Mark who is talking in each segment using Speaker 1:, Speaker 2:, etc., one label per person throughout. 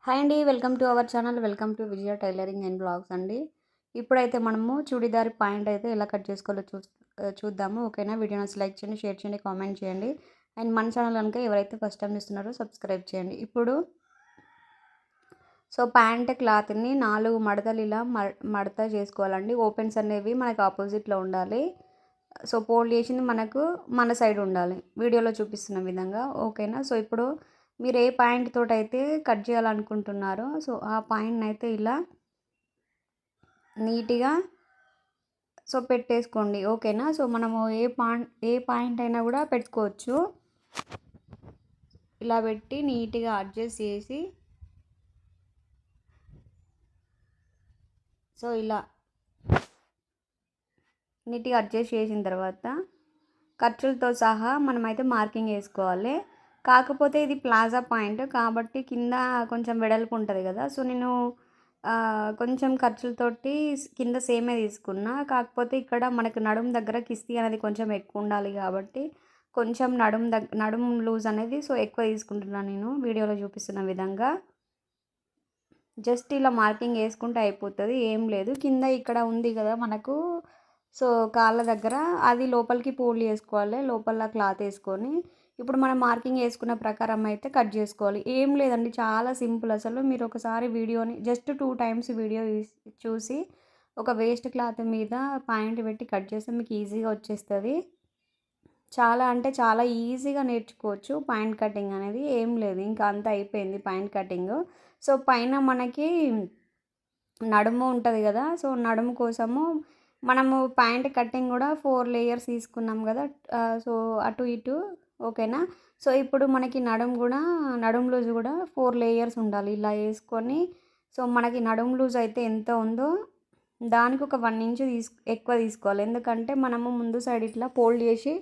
Speaker 1: Hi అండి. Welcome to our channel. Welcome to Vijaya tailoring and blogs అండి. ఇప్పుడైతే మనము చూడీదార్ పాయింట్ అయితే ఎలా కట్ చేసుకోవాలో చూద్దాము. ఓకేనా? వీడియో నచ్చితే లైక్ చేయండి, షేర్ చేయండి, కామెంట్ చేయండి. అండ్ మన ఛానల్ కనుక ఎవరైతే ఫస్ట్ టైం చూస్తున్నారో సబ్స్క్రైబ్ చేయండి. ఇప్పుడు ప్యాంట్ క్లాత్ని 4 మడతలు ఇలా మడత చేసుకోవాలండి. ఓపెన్స్ అనేవి మనకు ఆపోజిట్లో ఉండాలి. ఫోల్డ్ చేసింది మనకు మన సైడ్ ఉండాలి, వీడియోలో చూపిస్తున్న విధంగా. ఓకేనా? ఇప్పుడు మీరు ఏ పాయింట్ తోటి అయితే కట్ చేయాలనుకుంటున్నారో ఆ పాయింట్ని అయితే ఇలా నీట్గా పెట్టేసుకోండి. ఓకేనా? మనము ఏ పాయింట్ అయినా కూడా పెట్టుకోవచ్చు. ఇలా పెట్టి నీట్గా అడ్జస్ట్ చేసి ఇలా నీట్గా అడ్జస్ట్ చేసిన తర్వాత ఖర్చులతో సహా మనమైతే మార్కింగ్ వేసుకోవాలి. కాకపోతే ఇది ప్లాజా పాయింట్ కాబట్టి కింద కొంచెం వెడల్పు ఉంటుంది కదా. నేను కొంచెం ఖర్చులతోటి కింద సేమే తీసుకున్నా. కాకపోతే ఇక్కడ మనకు నడుము దగ్గర కిస్తీ అనేది కొంచెం ఎక్కువ ఉండాలి కాబట్టి కొంచెం నడుము లూజ్ అనేది ఎక్కువ తీసుకుంటున్నాను నేను వీడియోలో చూపిస్తున్న విధంగా. జస్ట్ ఇలా మార్కింగ్ వేసుకుంటే అయిపోతుంది, ఏం లేదు. కింద ఇక్కడ ఉంది కదా మనకు కాళ్ళ దగ్గర, అది లోపలికి ఫోల్డ్ చేసుకోవాలి. లోపల క్లాత్ వేసుకొని ఇప్పుడు మనం మార్కింగ్ వేసుకున్న ప్రకారం అయితే కట్ చేసుకోవాలి. ఏం లేదండి, చాలా సింపుల్. అసలు మీరు ఒకసారి వీడియోని జస్ట్ 2 టైమ్స్ వీడియో చూసి ఒక వేస్ట్ క్లాత్ మీద పాయింట్ పెట్టి కట్ చేస్తే మీకు ఈజీగా వచ్చేస్తుంది. చాలా అంటే చాలా ఈజీగా నేర్చుకోవచ్చు పాయింట్ కటింగ్ అనేది. ఏం లేదు, ఇంకా అంతా అయిపోయింది పాయింట్ కటింగ్. పైన మనకి నడుము ఉంటుంది కదా. నడుము కోసము మనము పాయింట్ కటింగ్ కూడా 4 లేయర్స్ తీసుకున్నాం కదా, అటు ఇటు. ఓకేనా? ఇప్పుడు మనకి నడుము లూజ్ కూడా 4 లేయర్స్ ఉండాలి. ఇలా వేసుకొని మనకి నడుము లూజ్ అయితే ఎంత ఉందో దానికి ఒక 1 ఇంచ్ ఎక్కువ తీసుకోవాలి. ఎందుకంటే మనము ముందు సైడ్ ఇట్లా ఫోల్డ్ చేసి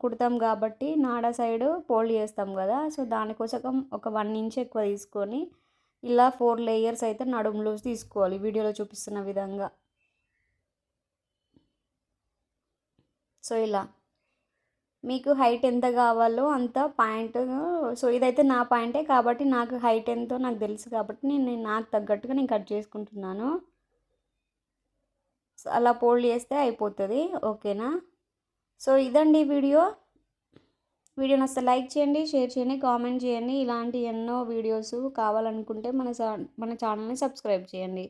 Speaker 1: కుడతాం కాబట్టి నాడ సైడ్ ఫోల్డ్ చేస్తాం కదా. దానికోసం ఒక 1 ఇంచ్ ఎక్కువ తీసుకొని ఇలా 4 లేయర్స్ అయితే నడుము లూజ్ తీసుకోవాలి వీడియోలో చూపిస్తున్న విధంగా. ఇలా మీకు హైట్ ఎంత కావాలో అంత పాయింట్. ఇదైతే నా పాయింటే కాబట్టి నాకు హైట్ ఎంతో నాకు తెలుసు కాబట్టి నాకు తగ్గట్టుగా నేను కట్ చేసుకుంటున్నాను. అలా ఫోల్డ్ చేస్తే అయిపోతుంది. ఓకేనా? ఇదండి వీడియో నచ్చితే లైక్ చేయండి, షేర్ చేయండి, కామెంట్ చేయండి. ఇలాంటి ఎన్నో వీడియోస్ కావాలనుకుంటే మన ఛానల్ని సబ్స్క్రైబ్ చేయండి.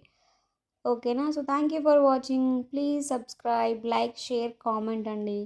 Speaker 1: ఓకేనా? Thank you for watching. Please subscribe, like, share, comment అండి.